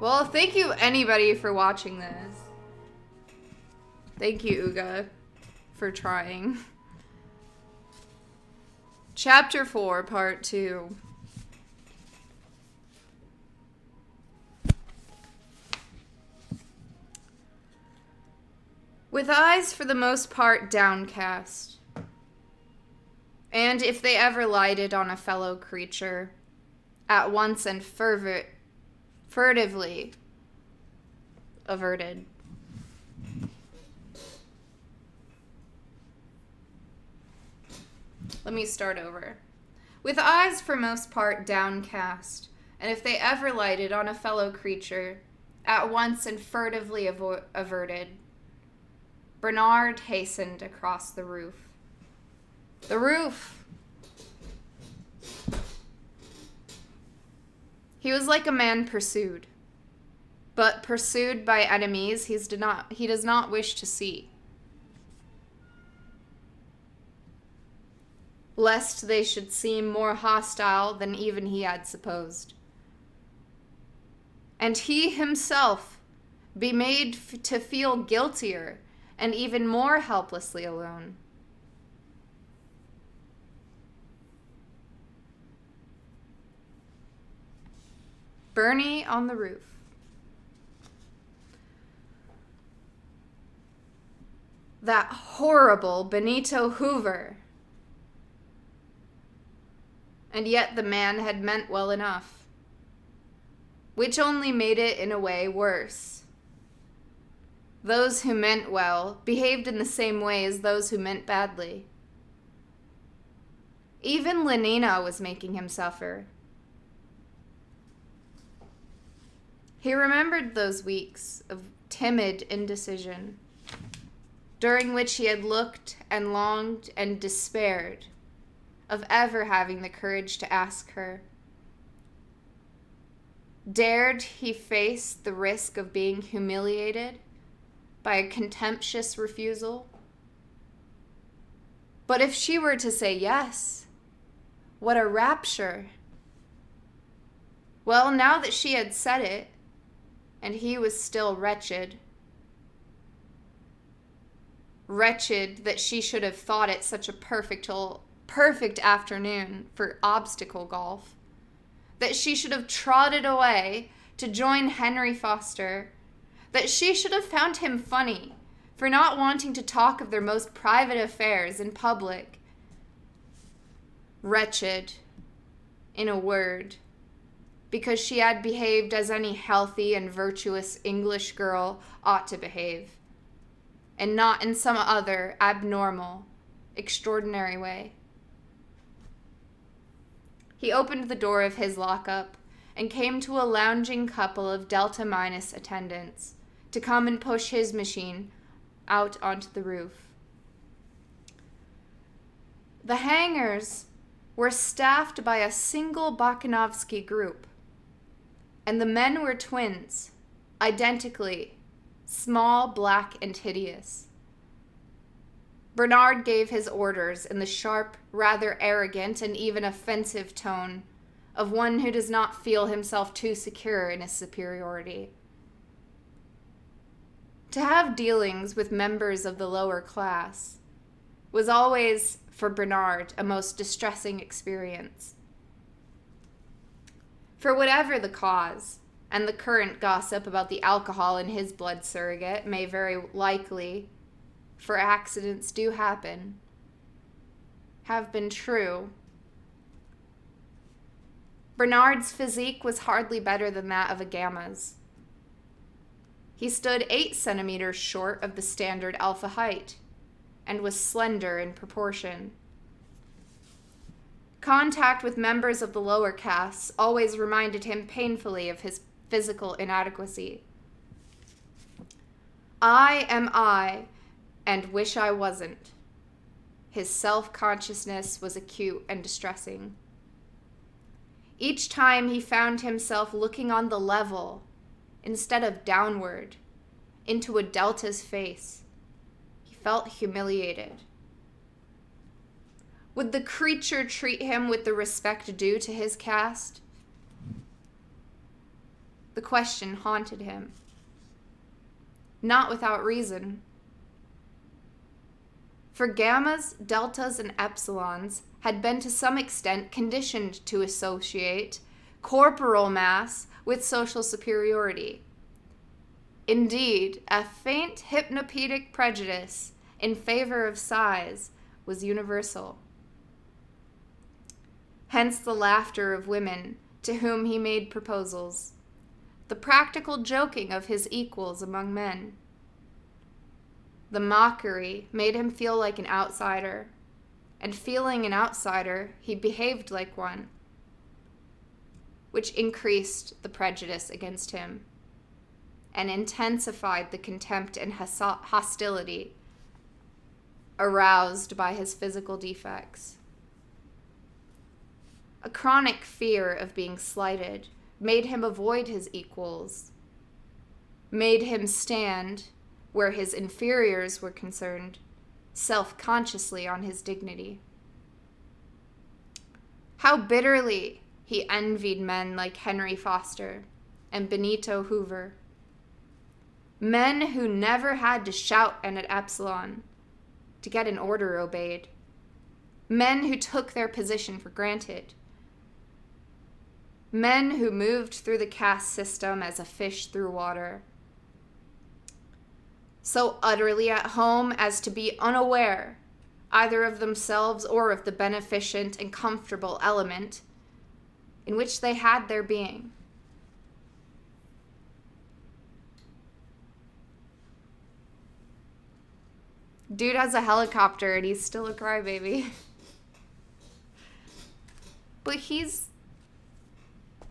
Well, thank you anybody for watching this. Thank you, Uga, for trying. Chapter 4, Part 2. With eyes for the most part downcast, and if they ever lighted on a fellow creature, at once and furtively averted. Let me start over. With eyes for most part downcast, and if they ever lighted on a fellow creature, at once and furtively averted, Bernard hastened across the roof. The roof! He was like a man pursued, but pursued by enemies he does not wish to see, lest they should seem more hostile than even he had supposed, and he himself be made to feel guiltier and even more helplessly alone. Bernie on the roof. That horrible Benito Hoover. And yet the man had meant well enough, which only made it in a way worse. Those who meant well behaved in the same way as those who meant badly. Even Lenina was making him suffer. He remembered those weeks of timid indecision, during which he had looked and longed and despaired of ever having the courage to ask her. Dared he face the risk of being humiliated by a contemptuous refusal? But if she were to say yes, what a rapture! Well, now that she had said it, and he was still wretched that she should have thought it such a perfect afternoon for obstacle golf, that she should have trotted away to join Henry Foster, that she should have found him funny for not wanting to talk of their most private affairs in public. Wretched, in a word, because she had behaved as any healthy and virtuous English girl ought to behave, and not in some other abnormal, extraordinary way. He opened the door of his lockup and came to a lounging couple of Delta Minus attendants to come and push his machine out onto the roof. The hangars were staffed by a single Bakhanovsky group, and the men were twins, identically, small, black, and hideous. Bernard gave his orders in the sharp, rather arrogant, and even offensive tone of one who does not feel himself too secure in his superiority. To have dealings with members of the lower class was always, for Bernard, a most distressing experience. For whatever the cause, and the current gossip about the alcohol in his blood surrogate may very likely, for accidents do happen, have been true, Bernard's physique was hardly better than that of a Gamma's. He stood 8 centimeters short of the standard alpha height, and was slender in proportion. Contact with members of the lower castes always reminded him painfully of his physical inadequacy. I am I, and wish I wasn't. His self-consciousness was acute and distressing. Each time he found himself looking on the level, instead of downward, into a Delta's face, he felt humiliated. Would the creature treat him with the respect due to his caste? The question haunted him. Not without reason. For gammas, deltas, and epsilons had been to some extent conditioned to associate corporal mass with social superiority. Indeed, a faint hypnopedic prejudice in favor of size was universal. Hence the laughter of women to whom he made proposals, the practical joking of his equals among men. The mockery made him feel like an outsider, and feeling an outsider, he behaved like one, which increased the prejudice against him and intensified the contempt and hostility aroused by his physical defects. A chronic fear of being slighted made him avoid his equals, made him stand, where his inferiors were concerned, self-consciously on his dignity. How bitterly he envied men like Henry Foster and Benito Hoover, men who never had to shout at an epsilon to get an order obeyed, men who took their position for granted, men who moved through the caste system as a fish through water, so utterly at home as to be unaware either of themselves or of the beneficent and comfortable element in which they had their being. Dude has a helicopter and he's still a crybaby. But he's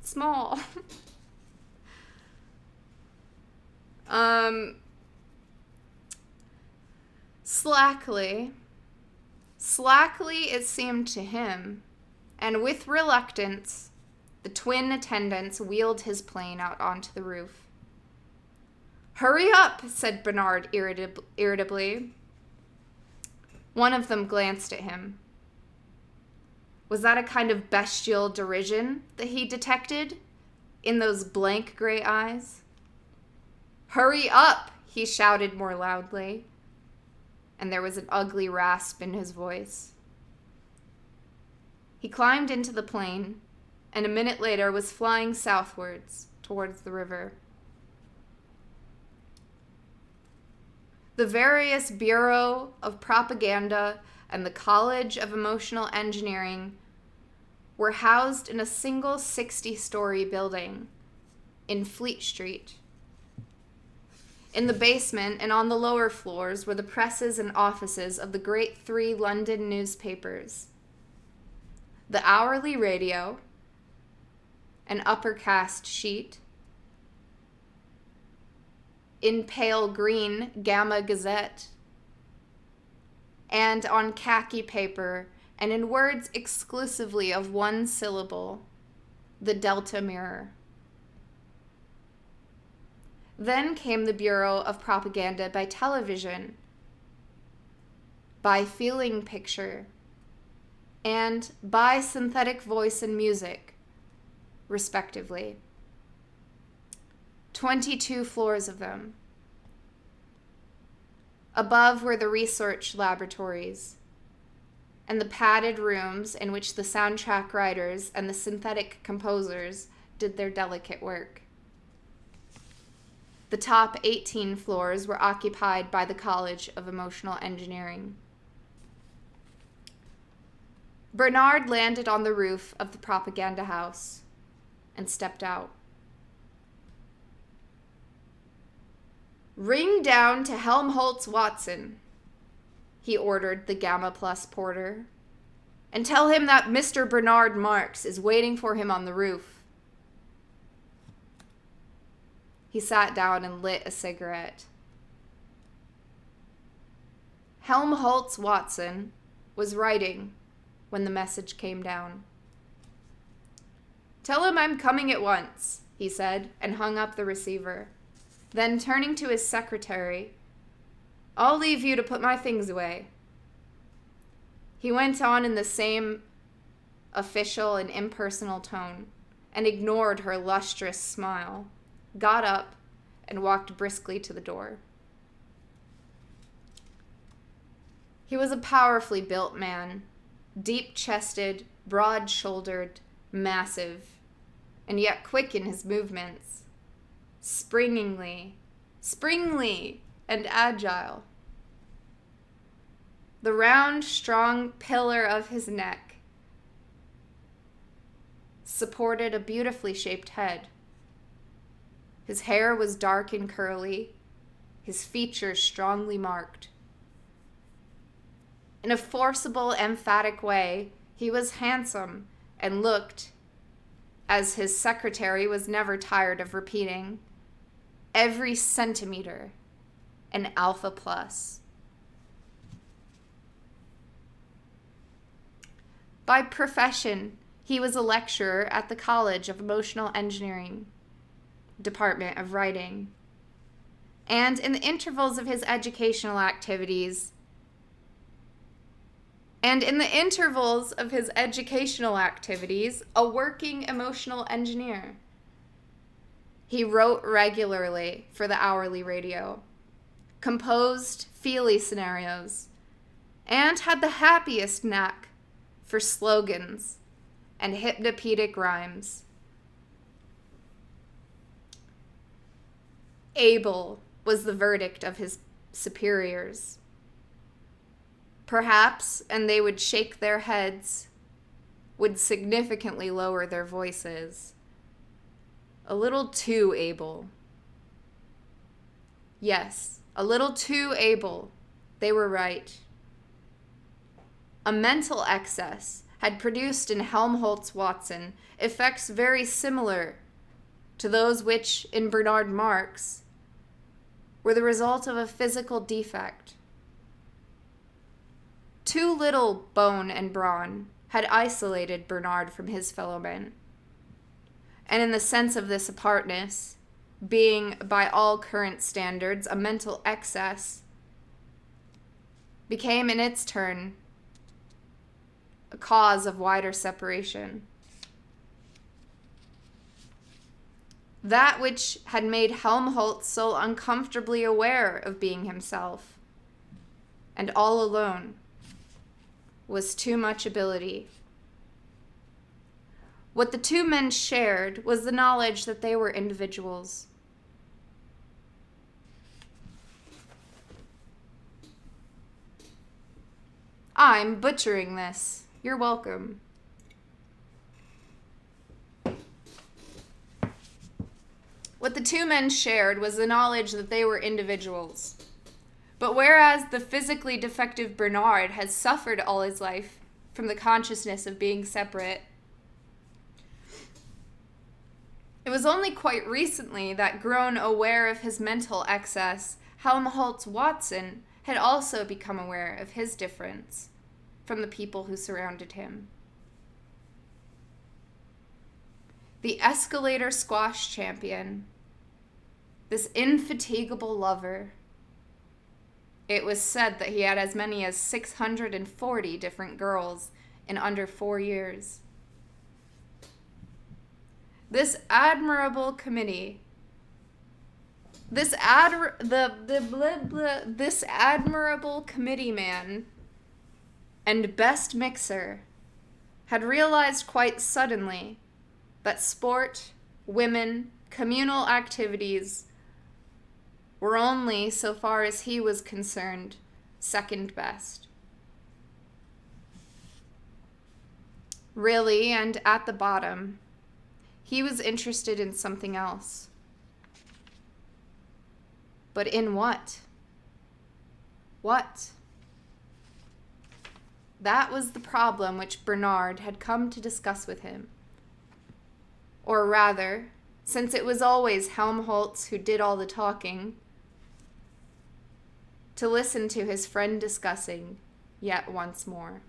small. Slackly it seemed to him, and with reluctance, the twin attendants wheeled his plane out onto the roof. "Hurry up," said Bernard irritably. One of them glanced at him. Was that a kind of bestial derision that he detected in those blank gray eyes? "Hurry up," he shouted more loudly, and there was an ugly rasp in his voice. He climbed into the plane, and a minute later was flying southwards towards the river. The various Bureau of Propaganda and the College of Emotional Engineering were housed in a single 60-story building in Fleet Street. In the basement and on the lower floors were the presses and offices of the great 3 London newspapers, the Hourly Radio, an upper caste sheet, in pale green Gamma Gazette, and on khaki paper and in words exclusively of one syllable, the Delta Mirror. Then came the Bureau of Propaganda by television, by feeling picture, and by synthetic voice and music, respectively. 22 floors of them. Above were the research laboratories and the padded rooms in which the soundtrack writers and the synthetic composers did their delicate work. The top 18 floors were occupied by the College of Emotional Engineering. Bernard landed on the roof of the propaganda house and stepped out. "Ring down to Helmholtz Watson," he ordered the Gamma Plus porter, "and tell him that Mr. Bernard Marx is waiting for him on the roof." He sat down and lit a cigarette. Helmholtz Watson was writing when the message came down. "Tell him I'm coming at once," he said, and hung up the receiver. Then, turning to his secretary, "I'll leave you to put my things away." He went on in the same official and impersonal tone, and ignored her lustrous smile, got up, and walked briskly to the door. He was a powerfully built man, deep-chested, broad-shouldered, massive, and yet quick in his movements, springly, and agile. The round, strong pillar of his neck supported a beautifully shaped head. His hair was dark and curly, his features strongly marked. In a forcible, emphatic way, he was handsome and looked, as his secretary was never tired of repeating, every centimeter an alpha plus. By profession, he was a lecturer at the College of Emotional Engineering, Department of Writing. And in the intervals of his educational activities, a working emotional engineer. He wrote regularly for the hourly radio, composed feely scenarios, and had the happiest knack for slogans and hypnopedic rhymes. Able was the verdict of his superiors. Perhaps, and they would shake their heads, would significantly lower their voices. A little too able. Yes, a little too able. They were right. A mental excess had produced in Helmholtz Watson effects very similar to those which, in Bernard Marx, were the result of a physical defect. Too little bone and brawn had isolated Bernard from his fellow men. And in the sense of this apartness, being by all current standards a mental excess, became in its turn a cause of wider separation. That which had made Helmholtz so uncomfortably aware of being himself, and all alone, was too much ability. What the two men shared was the knowledge that they were individuals. I'm butchering this. You're welcome. What the two men shared was the knowledge that they were individuals. But whereas the physically defective Bernard has suffered all his life from the consciousness of being separate, it was only quite recently that, grown aware of his mental excess, Helmholtz Watson had also become aware of his difference from the people who surrounded him. The escalator squash champion, this infatigable lover, it was said that he had as many as 640 different girls in under 4 years. This admirable committee, this admirable committee man and best mixer had realized quite suddenly that sport, women, communal activities were only, so far as he was concerned, second best. Really, and at the bottom, he was interested in something else. But in what? What? That was the problem which Bernard had come to discuss with him. Or rather, since it was always Helmholtz who did all the talking, to listen to his friend discussing yet once more.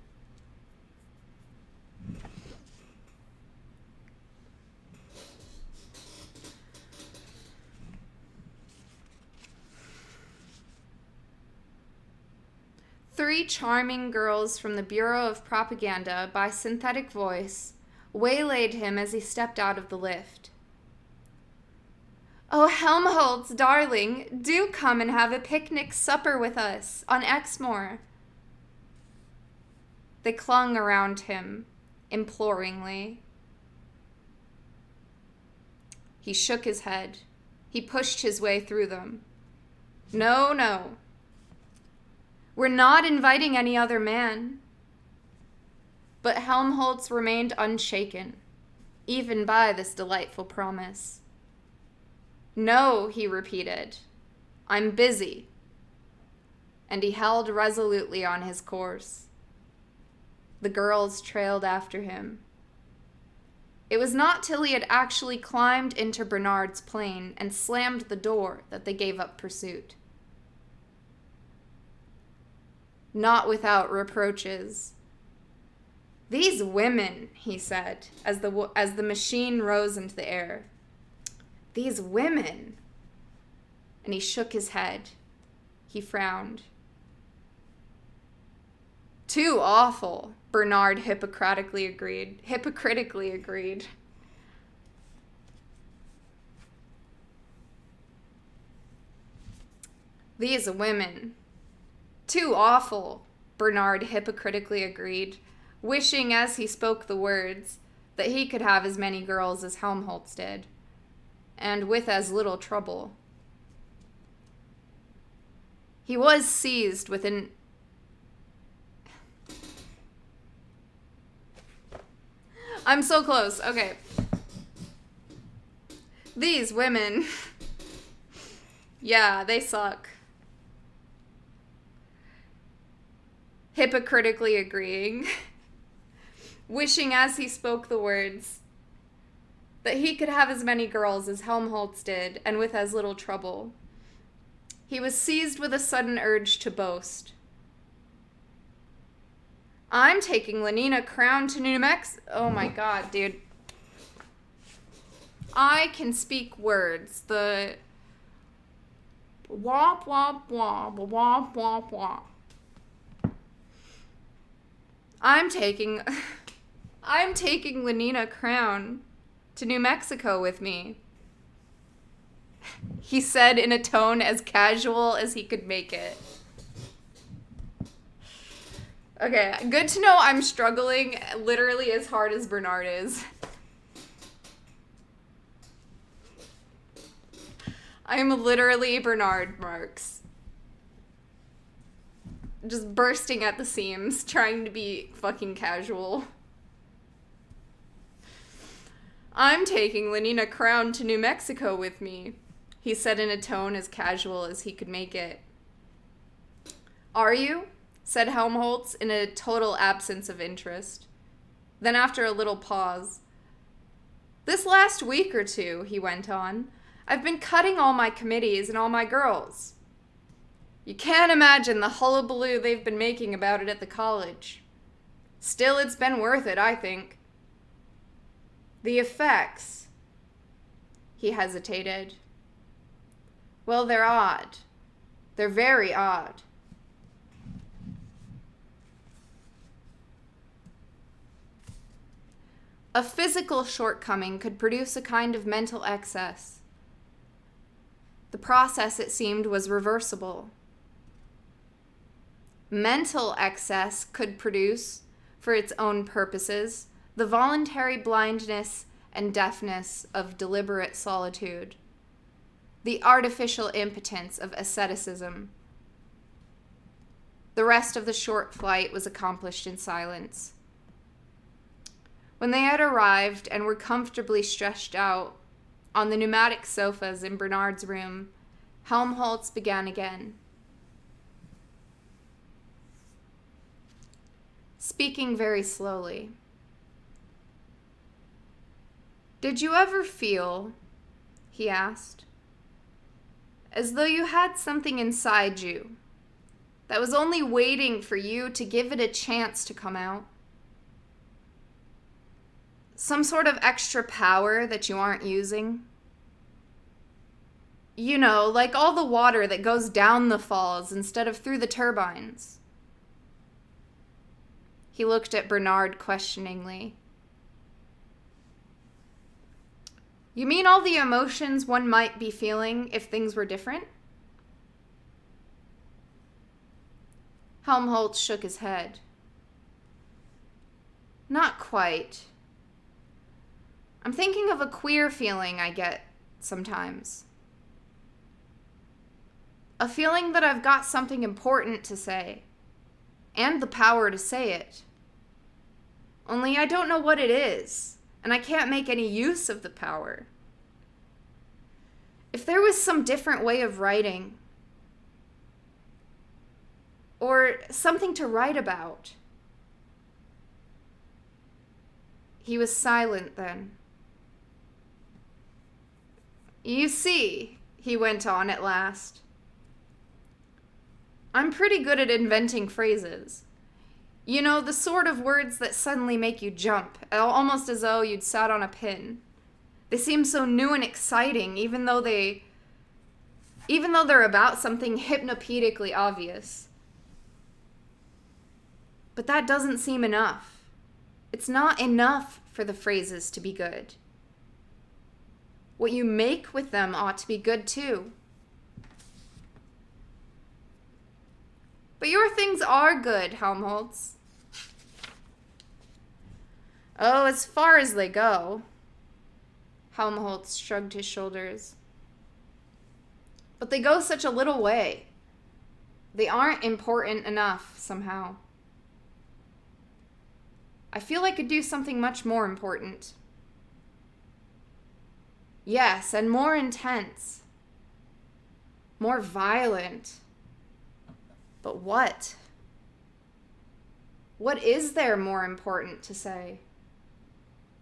Three charming girls from the Bureau of Propaganda by synthetic voice waylaid him as he stepped out of the lift. Oh, Helmholtz, darling, do come and have a picnic supper with us on Exmoor. They clung around him, imploringly. He shook his head. He pushed his way through them. No, no. We're not inviting any other man. But Helmholtz remained unshaken, even by this delightful promise. No, he repeated. I'm busy. And he held resolutely on his course. The girls trailed after him. It was not till he had actually climbed into Bernard's plane and slammed the door that they gave up pursuit. Not without reproaches. These women, he said, as the machine rose into the air. These women. And he shook his head. He frowned. Too awful, Bernard hypocritically agreed. These women. Too awful, Bernard hypocritically agreed, wishing as he spoke the words that he could have as many girls as Helmholtz did, and with as little trouble. He was seized with an I'm so close. Okay. These women. Yeah, they suck. Hypocritically agreeing. Wishing as he spoke the words that he could have as many girls as Helmholtz did, and with as little trouble. He was seized with a sudden urge to boast. I'm taking Lenina Crown to New Mexico. Oh my god, dude. I can speak words. The womp womp womp womp womp womp. I'm taking Lenina Crown to New Mexico with me, he said in a tone as casual as he could make it. Okay, good to know I'm struggling literally as hard as Bernard is. I'm literally Bernard Marx. Just bursting at the seams, trying to be fucking casual. I'm taking Lenina Crown to New Mexico with me, he said in a tone as casual as he could make it. Are you? Said Helmholtz in a total absence of interest. Then after a little pause, this last week or two, he went on, I've been cutting all my committees and all my girls. You can't imagine the hullabaloo they've been making about it at the college. Still, it's been worth it, I think. The effects. He hesitated. Well, they're odd. They're very odd. A physical shortcoming could produce a kind of mental excess. The process, it seemed, was reversible. Mental excess could produce, for its own purposes, the voluntary blindness and deafness of deliberate solitude, the artificial impotence of asceticism. The rest of the short flight was accomplished in silence. When they had arrived and were comfortably stretched out on the pneumatic sofas in Bernard's room, Helmholtz began again. Speaking very slowly. Did you ever feel, he asked, as though you had something inside you that was only waiting for you to give it a chance to come out? Some sort of extra power that you aren't using? You know, like all the water that goes down the falls instead of through the turbines. He looked at Bernard questioningly. You mean all the emotions one might be feeling if things were different? Helmholtz shook his head. Not quite. I'm thinking of a queer feeling I get sometimes. A feeling that I've got something important to say, and the power to say it. Only I don't know what it is, and I can't make any use of the power. If there was some different way of writing, or something to write about. He was silent then. You see, he went on at last, I'm pretty good at inventing phrases. You know, the sort of words that suddenly make you jump, almost as though you'd sat on a pin. They seem so new and exciting, even though they're about something hypnopedically obvious. But that doesn't seem enough. It's not enough for the phrases to be good. What you make with them ought to be good too. But your things are good, Helmholtz. Oh, as far as they go. Helmholtz shrugged his shoulders. But they go such a little way. They aren't important enough, somehow. I feel I could do something much more important. Yes, and more intense. More violent. But what? What is there more important to say?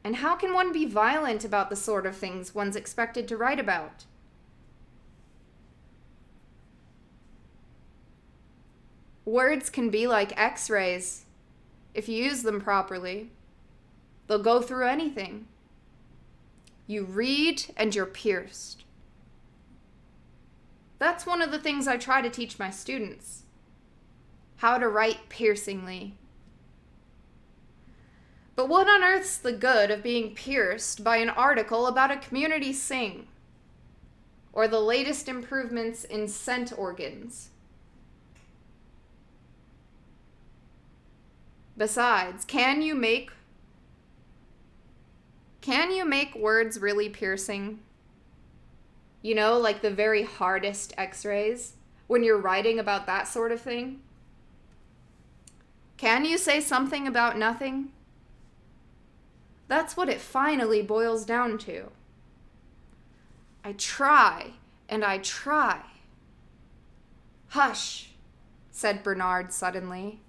And how can one be violent about the sort of things one's expected to write about? Words can be like X-rays. If you use them properly, they'll go through anything. You read and you're pierced. That's one of the things I try to teach my students. How to write piercingly. But what on earth's the good of being pierced by an article about a community sing? Or the latest improvements in scent organs? Besides, can you make words really piercing? You know, like the very hardest X-rays, when you're writing about that sort of thing? Can you say something about nothing? That's what it finally boils down to. I try, and I try. Hush, said Bernard suddenly.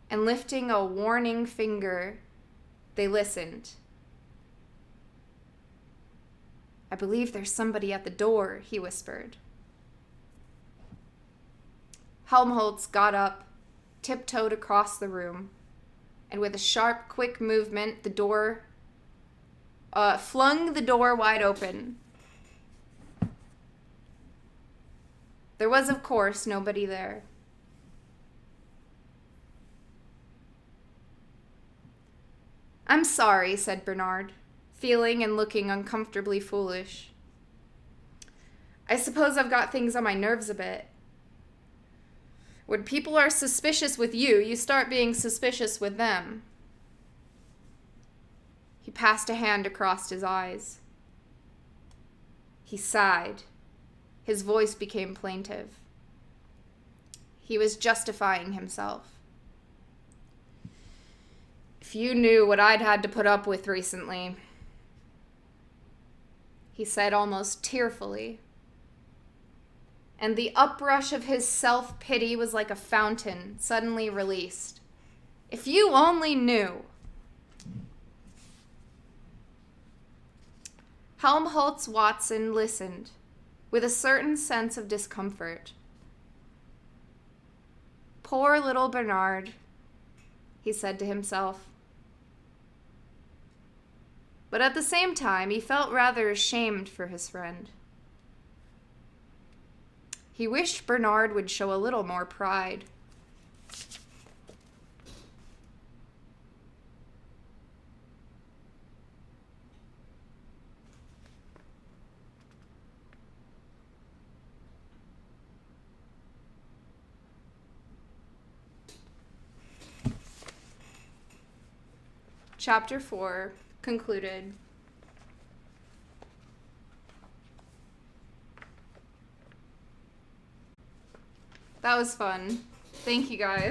And lifting a warning finger, they listened. I believe there's somebody at the door, he whispered. Helmholtz got up, tiptoed across the room, and with a sharp, quick movement, flung the door wide open. There was, of course, nobody there. I'm sorry, said Bernard, feeling and looking uncomfortably foolish. I suppose I've got things on my nerves a bit. When people are suspicious with you, you start being suspicious with them. He passed a hand across his eyes. He sighed. His voice became plaintive. He was justifying himself. If you knew what I'd had to put up with recently, he said almost tearfully. And the uprush of his self-pity was like a fountain suddenly released. If you only knew. Helmholtz Watson listened with a certain sense of discomfort. Poor little Bernard, he said to himself. But at the same time, he felt rather ashamed for his friend. He wished Bernard would show a little more pride. Chapter 4 concluded. That was fun. Thank you guys.